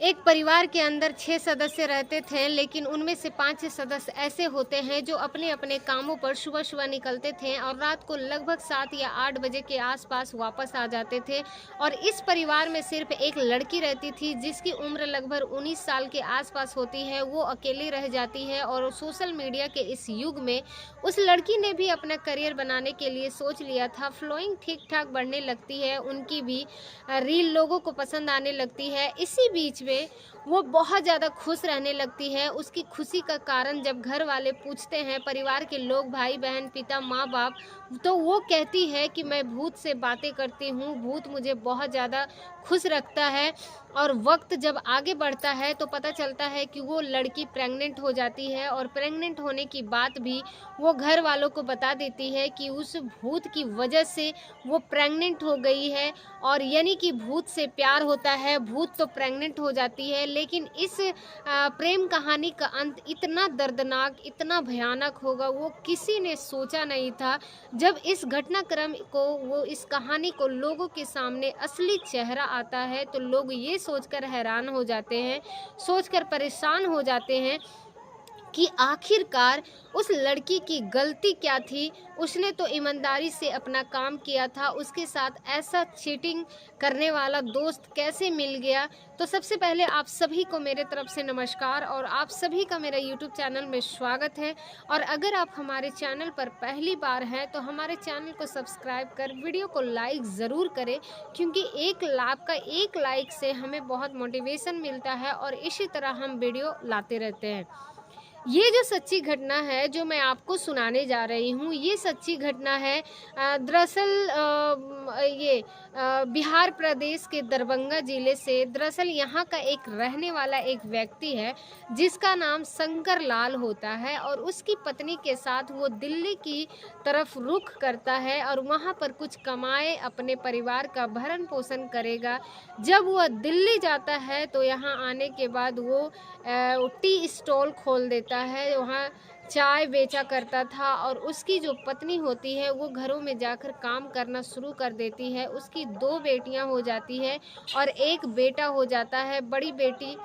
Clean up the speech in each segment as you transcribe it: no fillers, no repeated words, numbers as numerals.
एक परिवार के अंदर 6 सदस्य रहते थे, लेकिन उनमें से 5 सदस्य ऐसे होते हैं जो अपने-अपने कामों पर सुबह-सुबह निकलते थे और रात को लगभग 7 या 8 बजे के आस-पास वापस आ जाते थे। और इस परिवार में सिर्फ़ एक लड़की रहती थी जिसकी उम्र लगभग 19 साल के आस-पास होती है। वो अकेली रह जाती है और सोशल मीडिया के इस युग में उस लड़की ने भी अपना करियर बनाने के लिए सोच लिया था। फ़ॉलोइंग ठीक-ठाक बढ़ने लगती है, उनकी भी रील लोगों को पसंद आने लगती है। इसी बीच में वो बहुत ज़्यादा खुश रहने लगती है। उसकी खुशी का कारण जब घर वाले पूछते हैं, परिवार के लोग, भाई-बहन, पिता, माँ-बाप, तो वो कहती है कि मैं भूत से बातें करती हूँ, भूत मुझे बहुत ज़्यादा खुश रखता है। और वक़्त जब आगे बढ़ता है तो पता चलता है कि वो लड़की प्रेग्नेंट हो जाती है और प्रेग्नेंट होने की बात भी वो घर वालों को बता देती है कि उस भूत की वजह से वो प्रेग्नेंट हो गई है। और यानी कि भूत से प्यार होता है, भूत तो प्रेग्नेंट हो जाती है। लेकिन इस प्रेम कहानी का अंत इतना दर्दनाक, इतना भयानक होगा, वो किसी ने सोचा नहीं था। जब इस घटनाक्रम को, वो इस कहानी को लोगों के सामने असली चेहरा आता है, तो लोग ये सोचकर हैरान हो जाते हैं, सोचकर परेशान हो जाते हैं कि आखिरकार उस लड़की की गलती क्या थी? उसने तो ईमानदारी से अपना काम किया था, उसके साथ ऐसा चीटिंग करने वाला दोस्त कैसे मिल गया? तो सबसे पहले आप सभी को मेरे तरफ से नमस्कार और आप सभी का मेरा यूट्यूब चैनल में स्वागत है। और अगर आप हमारे चैनल पर पहली बार हैं, तो हमारे चैनल को सब्सक्राइब कर वीडियो को लाइक ज़रूर करें, क्योंकि आपका एक लाइक से हमें बहुत मोटिवेशन मिलता है और इसी तरह हम वीडियो लाते रहते हैं। ये जो सच्ची घटना है जो मैं आपको सुनाने जा रही हूँ, ये सच्ची घटना है दरअसल बिहार प्रदेश के दरभंगा ज़िले से। दरअसल यहाँ का एक रहने वाला एक व्यक्ति है जिसका नाम शंकर लाल होता है और उसकी पत्नी के साथ वो दिल्ली की तरफ रुख करता है और वहाँ पर कुछ कमाए, अपने परिवार का भरण-पोषण करेगा। जब वह दिल्ली जाता है तो यहाँ आने के बाद वो टी स्टॉल खोल देता है, वहाँ चाय बेचा करता था और उसकी जो पत्नी होती है वो घरों में जाकर काम करना शुरू कर देती है। उसकी 2 बेटियां हो जाती है और 1 बेटा हो जाता है। बड़ी बेटी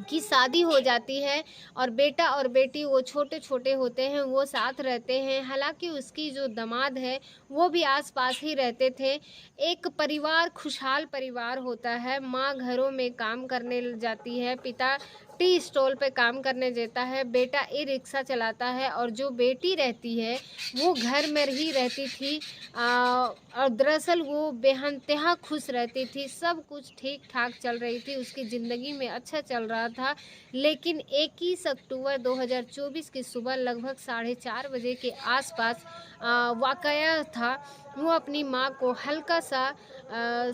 की शादी हो जाती है और बेटा और बेटी वो छोटे-छोटे होते हैं, वो साथ रहते हैं। हालाँकि उसकी जो दामाद है, वो भी आस-पास ही रहते थे। एक परिवार, खुशहाल परिवार होता है। माँ घरों में काम करने ल जाती है, पिता टी स्टॉल पे काम करने देता है, बेटा ई-रिक्शा चलाता है और जो बेटी रहती है, वो घर में ही रहती थी। और दरअसल वो बेइंतहा खुश रहती थी, सब कुछ ठीक-ठाक चल रही थी, उसकी ज़िंदगी में अच्छा चल रहा था। लेकिन 21 अक्टूबर 2024 की सुबह लगभग 4:30 बजे के आसपास वाक़या था। वो अपनी माँ को हल्का-सा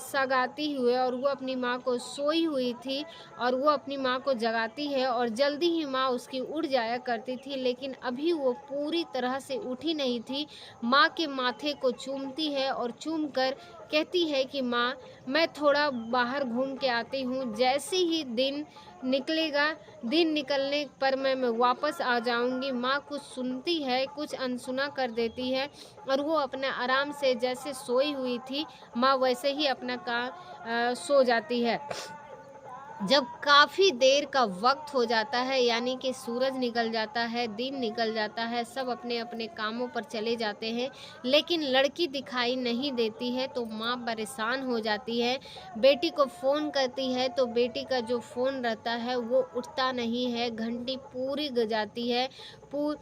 सगाती हुए और वो अपनी माँ को सोई हुई थी और वो अपनी माँ को जगाती है और जल्दी ही माँ उसकी उठ जाया करती थी, लेकिन अभी वो पूरी तरह से उठी नहीं थी। माँ के माथे को चूमती है और चूम कर कहती है कि माँ, मैं थोड़ा बाहर घूम के आती हूँ, जैसे ही दिन निकलेगा, दिन निकलने पर मैं वापस आ जाऊँगी। माँ कुछ सुनती है, कुछ अनसुना कर देती है और वो अपना आराम से जैसे सोई हुई थी, माँ वैसे ही अपना सो जाती है। जब काफ़ी देर का वक़्त हो जाता है, यानी कि सूरज निकल जाता है, दिन निकल जाता है, सब अपने-अपने कामों पर चले जाते हैं, लेकिन लड़की दिखाई नहीं देती है, तो माँ परेशान हो जाती है। बेटी को फ़ोन करती है, तो बेटी का जो फ़ोन रहता है, वो उठता नहीं है, घंटी पूरी जाती है। पू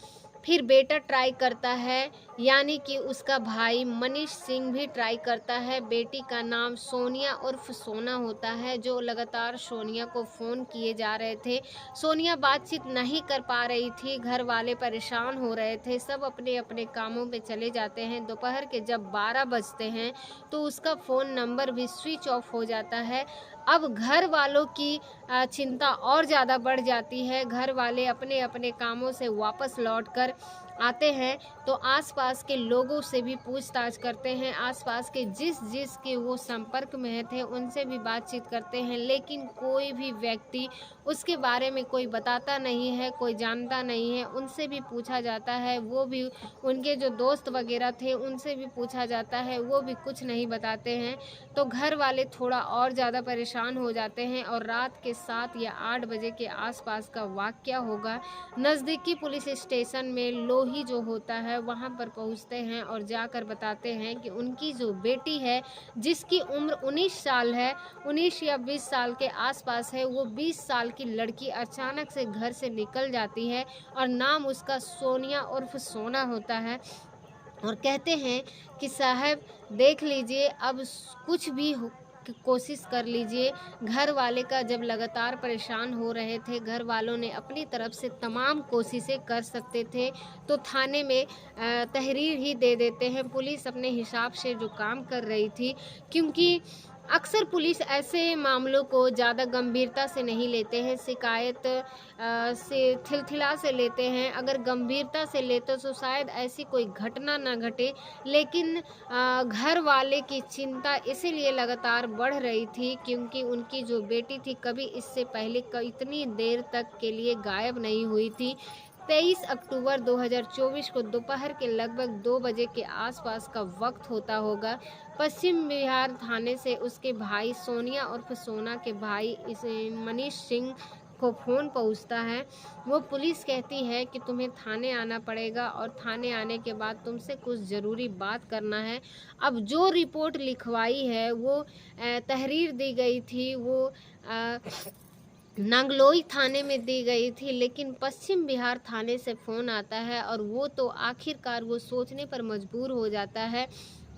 फिर बेटा ट्राई करता है, यानी कि उसका भाई मनीष सिंह भी ट्राई करता है। बेटी का नाम सोनिया उर्फ़ सोना होता है, जो लगातार सोनिया को फ़ोन किए जा रहे थे। सोनिया बातचीत नहीं कर पा रही थी, घर वाले परेशान हो रहे थे, सब अपने-अपने कामों पे चले जाते हैं। दोपहर के जब 12 बजते हैं, तो उसका फ़ोन नंबर भी स्विच ऑफ हो जाता है। अब घर वालों की चिंता और ज़्यादा बढ़ जाती है। घर वाले अपने-अपने कामों से वापस लौटकर आते हैं तो आसपास के लोगों से भी पूछताछ करते हैं, आसपास के जिस के वो संपर्क में थे उनसे भी बातचीत करते हैं, लेकिन कोई भी व्यक्ति उसके बारे में कोई बताता नहीं है, कोई जानता नहीं है। उनसे भी पूछा जाता है, वो भी उनके जो दोस्त वगैरह थे उनसे भी पूछा जाता है, वो भी कुछ नहीं बताते हैं। तो घर वाले थोड़ा और ज़्यादा परेशान हो जाते हैं और रात के 7 या 8 बजे के आसपास का वाक़या होगा। नज़दीकी पुलिस स्टेशन में लोही जो होता है वहाँ पर पहुँचते हैं और जाकर बताते हैं कि उनकी जो बेटी है, जिसकी उम्र 19 साल है, 19 या 20 साल के आसपास है, वो 20 साल की लड़की अचानक से घर से निकल जाती है और नाम उसका सोनिया उर्फ सोना होता है। और कहते हैं कि साहब देख लीजिए, अब कुछ भी कोशिश कर लीजिए। घर वाले का जब लगातार परेशान हो रहे थे, घर वालों ने अपनी तरफ से तमाम कोशिशें कर सकते थे तो थाने में तहरीर ही दे देते हैं। पुलिस अपने हिसाब से जो काम कर रही थी, क्योंकि अक्सर पुलिस ऐसे मामलों को ज़्यादा गंभीरता से नहीं लेते हैं, शिकायत से थिलथिला से लेते हैं। अगर गंभीरता से लेते तो शायद ऐसी कोई घटना ना घटे, लेकिन घर वाले की चिंता इसीलिए लगातार बढ़ रही थी क्योंकि उनकी जो बेटी थी कभी इससे पहले इतनी देर तक के लिए गायब नहीं हुई थी। 23 अक्टूबर 2024 को दोपहर के लगभग 2 बजे के आसपास का वक्त होता होगा। पश्चिम बिहार थाने से उसके भाई सोनिया उर्फ सोना के भाई इस मनीष सिंह को फ़ोन पहुंचता है। वो पुलिस कहती है कि तुम्हें थाने आना पड़ेगा और थाने आने के बाद तुमसे कुछ ज़रूरी बात करना है। अब जो रिपोर्ट लिखवाई है वो तहरीर दी गई थी, वो नांगलोई थाने में दी गई थी, लेकिन पश्चिम बिहार थाने से फ़ोन आता है और वो तो आखिरकार वो सोचने पर मजबूर हो जाता है,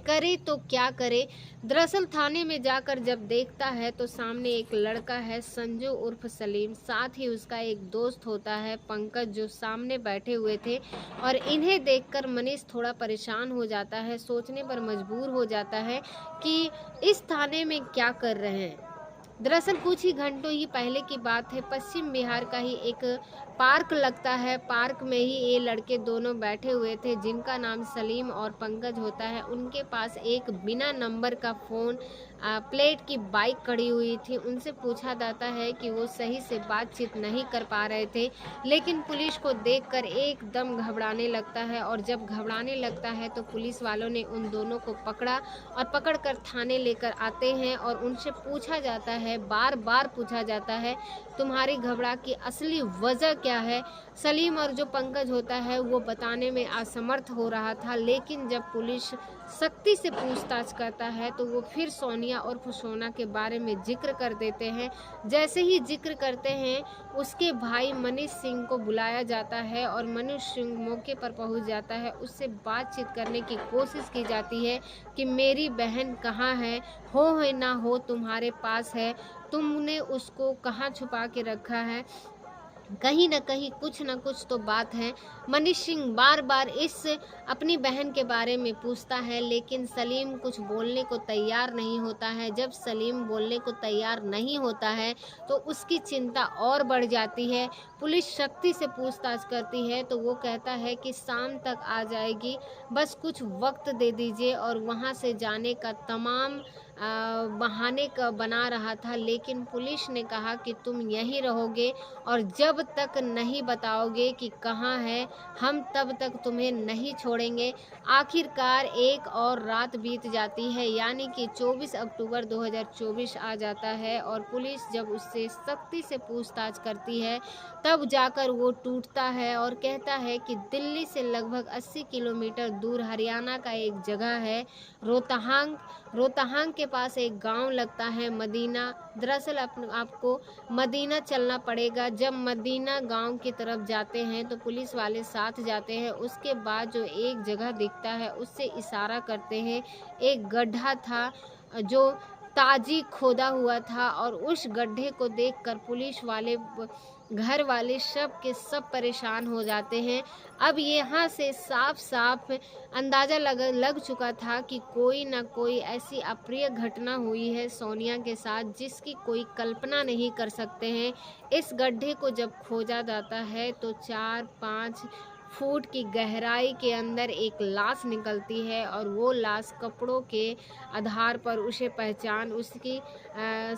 करे तो क्या करे। दरअसल थाने में जाकर जब देखता है तो सामने एक लड़का है, संजू उर्फ सलीम, साथ ही उसका एक दोस्त होता है पंकज, जो सामने बैठे हुए थे। और इन्हें देखकर मनीष थोड़ा परेशान हो जाता है, सोचने पर मजबूर हो जाता है कि इस थाने में क्या कर रहे हैं। दरअसल कुछ ही घंटों ही पहले की बात है, पश्चिम बिहार का ही एक पार्क लगता है। पार्क में ही ये लड़के दोनों बैठे हुए थे जिनका नाम सलीम और पंकज होता है। उनके पास एक बिना नंबर का फ़ोन प्लेट की बाइक खड़ी हुई थी। उनसे पूछा जाता है कि वो सही से बातचीत नहीं कर पा रहे थे, लेकिन पुलिस को देखकर एकदम घबराने लगता है। और जब घबराने लगता है तो पुलिस वालों ने उन दोनों को पकड़ा और पकड़कर थाने लेकर आते हैं और उनसे पूछा जाता है, बार बार पूछा जाता है, तुम्हारी घबरा की असली वजह क्या है। सलीम और जो पंकज होता है वो बताने में असमर्थ हो रहा था, लेकिन जब पुलिस सख्ती से पूछताछ करता है तो वो फिर सोनिया और सोना के बारे में जिक्र कर देते हैं। जैसे ही जिक्र करते हैं उसके भाई मनीष सिंह को बुलाया जाता है और मनीष सिंह मौके पर पहुंच जाता है। उससे बातचीत करने की कोशिश की जाती है कि मेरी बहन कहाँ है, हो ना हो तुम्हारे पास है, तुमने उसको कहाँ छुपा के रखा है, कहीं न कहीं कुछ न कुछ तो बात है। मनीष सिंह बार बार इस अपनी बहन के बारे में पूछता है, लेकिन सलीम कुछ बोलने को तैयार नहीं होता है। जब सलीम बोलने को तैयार नहीं होता है तो उसकी चिंता और बढ़ जाती है। पुलिस सख्ती से पूछताछ करती है तो वो कहता है कि शाम तक आ जाएगी, बस कुछ वक्त दे दीजिए। और वहाँ से जाने का तमाम बहाने का बना रहा था, लेकिन पुलिस ने कहा कि तुम यहीं रहोगे और जब तक नहीं बताओगे कि कहाँ है, हम तब तक तुम्हें नहीं छोड़ेंगे। आखिरकार एक और रात बीत जाती है, यानी कि 24 अक्टूबर 2024 आ जाता है और पुलिस जब उससे सख्ती से पूछताछ करती है तब जाकर वो टूटता है और कहता है कि दिल्ली से लगभग 80 किलोमीटर दूर हरियाणा का एक जगह है रोहतांग। रोहतांग के पास एक गांव लगता है मदीना। दरअसल आपको मदीना चलना पड़ेगा। जब मदीना गांव की तरफ जाते हैं तो पुलिस वाले साथ जाते हैं। उसके बाद जो एक जगह दिखता है उससे इशारा करते हैं। एक गड्ढा था जो ताजी खोदा हुआ था और उस गड्ढे को देखकर पुलिस वाले, घर वाले सब के सब परेशान हो जाते हैं। अब यहाँ से साफ साफ अंदाज़ा लग चुका था कि कोई ना कोई ऐसी अप्रिय घटना हुई है सोनिया के साथ जिसकी कोई कल्पना नहीं कर सकते हैं। इस गड्ढे को जब खोजा जाता है तो 4-5 फुट की गहराई के अंदर एक लाश निकलती है और वो लाश कपड़ों के आधार पर उसकी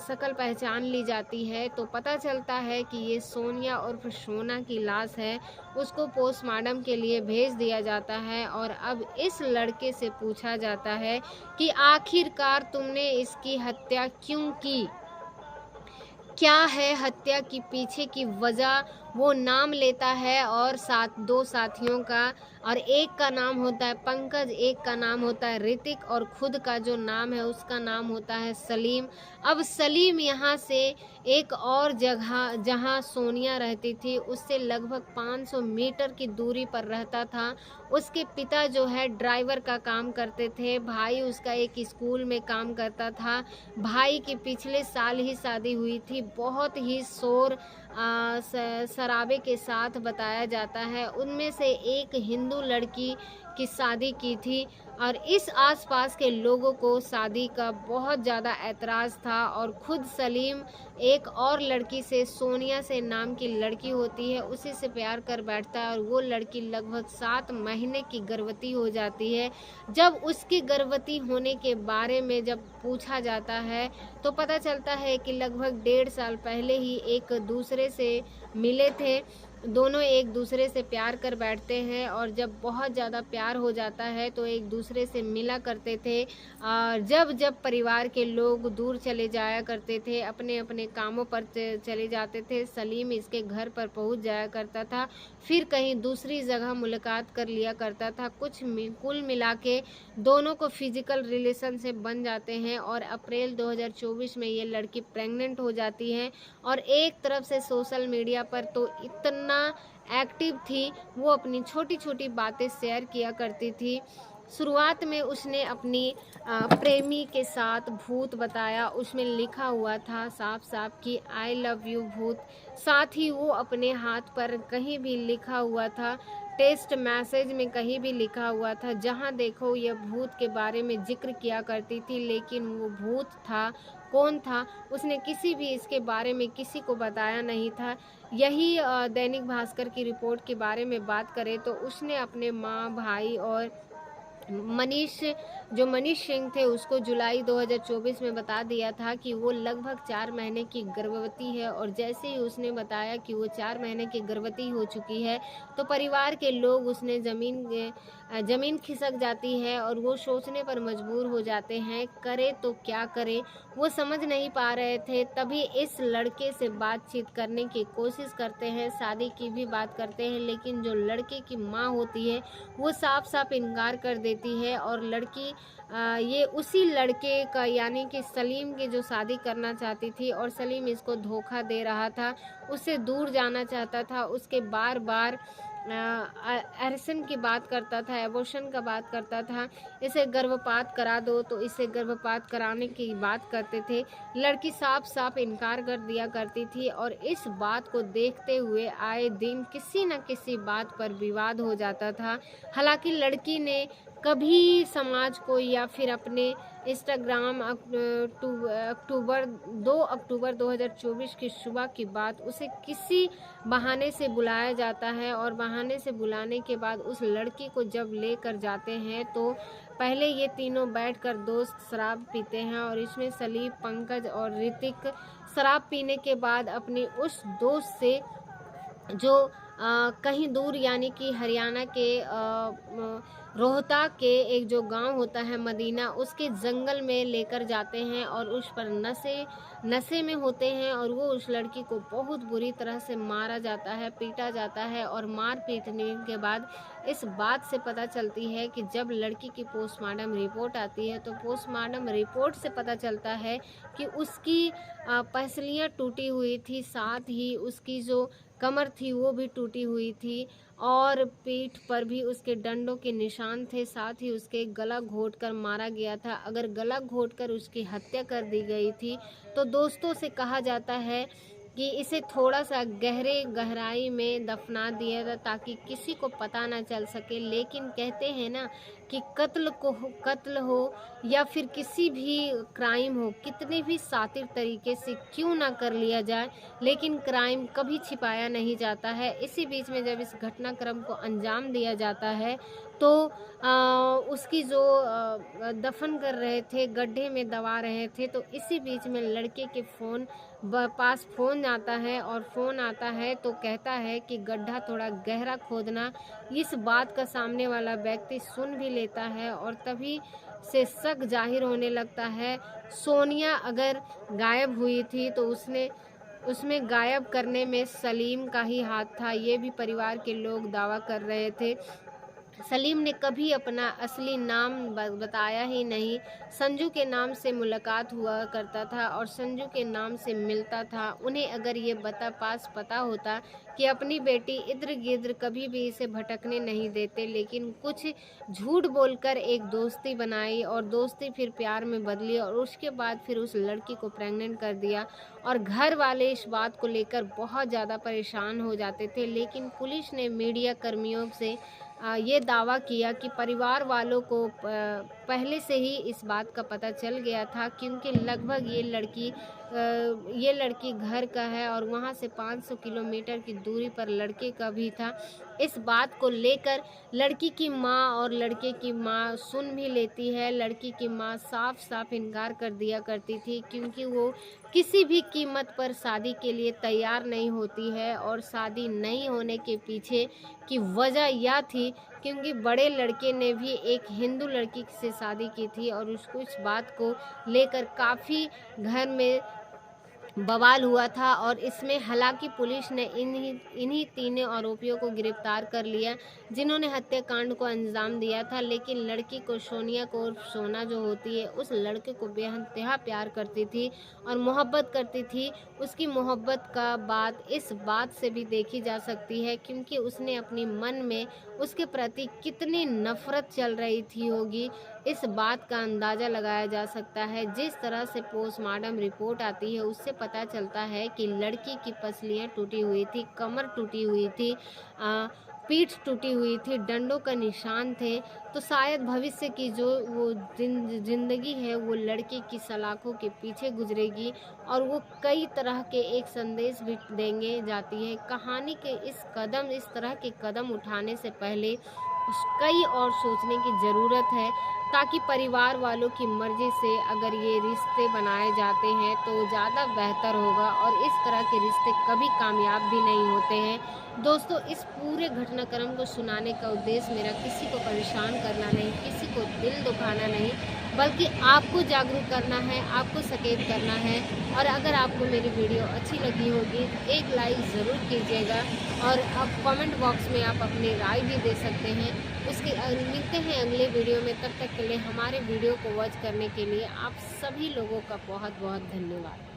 शकल पहचान ली जाती है। तो पता चलता है कि ये सोनिया उर्फ सोना की लाश है। उसको पोस्टमार्टम के लिए भेज दिया जाता है और अब इस लड़के से पूछा जाता है कि आखिरकार तुमने इसकी हत्या क्यों की? क्या है हत्या की पीछे की वजह? वो नाम लेता है और दो साथियों का, और एक का नाम होता है पंकज, एक का नाम होता है ऋतिक, और खुद का जो नाम है उसका नाम होता है सलीम। अब सलीम यहाँ से एक और जगह जहाँ सोनिया रहती थी उससे लगभग 500 मीटर की दूरी पर रहता था। उसके पिता जो है ड्राइवर का काम करते थे, भाई उसका एक स्कूल में काम करता था। भाई की पिछले साल ही शादी हुई थी। बहुत ही शोर शराबे के साथ बताया जाता है। उनमें से एक हिंदू लड़की की शादी की थी और इस आसपास के लोगों को शादी का बहुत ज़्यादा ऐतराज़ था और खुद सलीम एक और लड़की से, सोनिया से नाम की लड़की होती है, उसी से प्यार कर बैठता है और वो लड़की लगभग 7 महीने की गर्भवती हो जाती है। जब उसकी गर्भवती होने के बारे में जब पूछा जाता है तो पता चलता है कि लगभग 1.5 साल पहले ही एक दूसरे से मिले थे। दोनों एक दूसरे से प्यार कर बैठते हैं और जब बहुत ज़्यादा प्यार हो जाता है तो एक दूसरे से मिला करते थे। जब जब परिवार के लोग दूर चले जाया करते थे, अपने अपने कामों पर चले जाते थे, सलीम इसके घर पर पहुंच जाया करता था, फिर कहीं दूसरी जगह मुलाकात कर लिया करता था। कुल मिला के दोनों को फिजिकल रिलेशनशिप बन जाते हैं और अप्रैल 2024 में ये लड़की प्रेग्नेंट हो जाती है। और एक तरफ से सोशल मीडिया पर तो इतना एक्टिव थी, वो अपनी छोटी छोटी बातें शेयर किया करती थी। शुरुआत में उसने अपनी प्रेमी के साथ भूत बताया, उसमें लिखा हुआ था साफ साफ कि आई लव यू भूत। साथ ही वो अपने हाथ पर कहीं भी लिखा हुआ था, टेक्स्ट मैसेज में कहीं भी लिखा हुआ था, जहां देखो यह भूत के बारे में जिक्र किया करती थी। लेकिन वो भूत था, कौन था, उसने किसी भी इसके बारे में किसी को बताया नहीं था। यही दैनिक भास्कर की रिपोर्ट के बारे में बात करें तो उसने अपने माँ, भाई और मनीष सिंह थे उसको जुलाई 2024 में बता दिया था कि वो लगभग 4 महीने की गर्भवती है। और जैसे ही उसने बताया कि वो 4 महीने की गर्भवती हो चुकी है तो परिवार के लोग उसने ज़मीन खिसक जाती है और वो सोचने पर मजबूर हो जाते हैं, करे तो क्या करे, वो समझ नहीं पा रहे थे। तभी इस लड़के से बातचीत करने की कोशिश करते हैं, शादी की भी बात करते हैं, लेकिन जो लड़के की माँ होती है वो साफ साफ इनकार कर देती है और लड़की ये उसी लड़के का यानी कि सलीम की जो शादी करना चाहती थी और सलीम इसको धोखा दे रहा था, उससे दूर जाना चाहता था, उसके बार बार एरसन की बात करता था, एबॉर्शन का बात करता था, इसे गर्भपात करा दो, तो इसे गर्भपात कराने की बात करते थे। लड़की साफ साफ इनकार कर दिया करती थी और इस बात को देखते हुए आए दिन किसी न किसी बात पर विवाद हो जाता था। हालांकि लड़की ने कभी समाज को या फिर अपने इंस्टाग्राम 2 अक्टूबर 2024 की सुबह की बात, उसे किसी बहाने से बुलाया जाता है और बहाने से बुलाने के बाद उस लड़की को जब लेकर जाते हैं तो पहले ये तीनों बैठकर दोस्त शराब पीते हैं और इसमें सलीम, पंकज और ऋतिक शराब पीने के बाद अपने उस दोस्त से जो कहीं दूर यानी कि हरियाणा के रोहतक के एक जो गांव होता है मदीना, उसके जंगल में लेकर जाते हैं और उस पर नशे में होते हैं और वो उस लड़की को बहुत बुरी तरह से मारा जाता है, पीटा जाता है। और मार पीटने के बाद इस बात से पता चलती है कि जब लड़की की पोस्टमार्टम रिपोर्ट आती है तो पोस्टमार्टम रिपोर्ट से पता चलता है कि उसकी पसलियाँ टूटी हुई थी, साथ ही उसकी जो कमर थी वो भी टूटी हुई थी और पीठ पर भी उसके डंडों के निशान थे, साथ ही उसके गला घोंटकर मारा गया था। अगर गला घोंटकर उसकी हत्या कर दी गई थी तो दोस्तों से कहा जाता है कि इसे थोड़ा-सा गहराई में दफ़ना दिया था ताकि किसी को पता ना चल सके। लेकिन कहते हैं ना कि कत्ल हो या फिर किसी भी क्राइम हो, कितने भी शातिर तरीके से क्यों ना कर लिया जाए, लेकिन क्राइम कभी छिपाया नहीं जाता है। इसी बीच में जब इस घटनाक्रम को अंजाम दिया जाता है तो उसकी जो दफ़न कर रहे थे, गड्ढे में दबा रहे थे, तो इसी बीच में लड़के के पास फ़ोन आता है और फ़ोन आता है तो कहता है कि गड्ढा थोड़ा गहरा खोदना। इस बात का सामने वाला व्यक्ति सुन भी लेता है और तभी से शक ज़ाहिर होने लगता है। सोनिया अगर गायब हुई थी तो उसमें गायब करने में सलीम का ही हाथ था, ये भी परिवार के लोग दावा कर रहे थे। सलीम ने कभी अपना असली नाम बताया ही नहीं। संजू के नाम से मुलाकात हुआ करता था और संजू के नाम से मिलता था। उन्हें अगर ये पता होता कि अपनी बेटी इर्द-गिर्द कभी भी इसे भटकने नहीं देते, लेकिन कुछ झूठ बोलकर एक दोस्ती बनाई और दोस्ती फिर प्यार में बदली और उसके बाद फिर उस लड़की को प्रेग्नेंट कर दिया। और घर वाले इस बात को लेकर बहुत ज़्यादा परेशान हो जाते थे। लेकिन पुलिस ने मीडिया कर्मियों से ये दावा किया कि परिवार वालों को पहले से ही इस बात का पता चल गया था, क्योंकि लगभग ये लड़की घर का है और वहाँ से 500 किलोमीटर की दूरी पर लड़के का भी था। इस बात को लेकर लड़की की माँ और लड़के की माँ सुन भी लेती है। लड़की की माँ साफ इनकार कर दिया करती थी, क्योंकि वो किसी भी कीमत पर शादी के लिए तैयार नहीं होती है। और शादी नहीं होने के पीछे की वजह यह थी क्योंकि बड़े लड़के ने भी एक हिंदू लड़की से शादी की थी और उसको इस बात को लेकर काफ़ी घर में बवाल हुआ था। और इसमें हालांकि पुलिस ने इन्हीं तीनों आरोपियों को गिरफ्तार कर लिया जिन्होंने हत्याकांड को अंजाम दिया था। लेकिन लड़की को, सोनिया को, सोना जो होती है, उस लड़के को बेइंतहा प्यार करती थी और मोहब्बत करती थी। उसकी मोहब्बत का बात इस बात से भी देखी जा सकती है क्योंकि उसने अपनी मन में उसके प्रति कितनी नफरत चल रही थी होगी, इस बात का अंदाज़ा लगाया जा सकता है। जिस तरह से पोस्टमार्टम रिपोर्ट आती है उससे पता चलता है कि लड़की की पसलियाँ टूटी हुई थी, कमर टूटी हुई थी, पीठ टूटी हुई थी, डंडों का निशान थे। तो शायद भविष्य की जो वो जिंदगी है वो लड़के की सलाखों के पीछे गुजरेगी और वो कई तरह के एक संदेश भी देंगे जाती है। कहानी के इस तरह के कदम उठाने से पहले कई और सोचने की ज़रूरत है, ताकि परिवार वालों की मर्ज़ी से अगर ये रिश्ते बनाए जाते हैं तो ज़्यादा बेहतर होगा और इस तरह के रिश्ते कभी कामयाब भी नहीं होते हैं। दोस्तों, इस पूरे घटनाक्रम को सुनाने का उद्देश्य मेरा किसी को परेशान करना नहीं, किसी को दिल दुखाना नहीं, बल्कि आपको जागरूक करना है, आपको सचेत करना है। और अगर आपको मेरी वीडियो अच्छी लगी होगी एक लाइक ज़रूर कीजिएगा और अब कमेंट बॉक्स में आप अपनी राय भी दे सकते हैं। मिलते हैं अगले वीडियो में, तब तक के लिए हमारे वीडियो को वॉच करने के लिए आप सभी लोगों का बहुत बहुत धन्यवाद।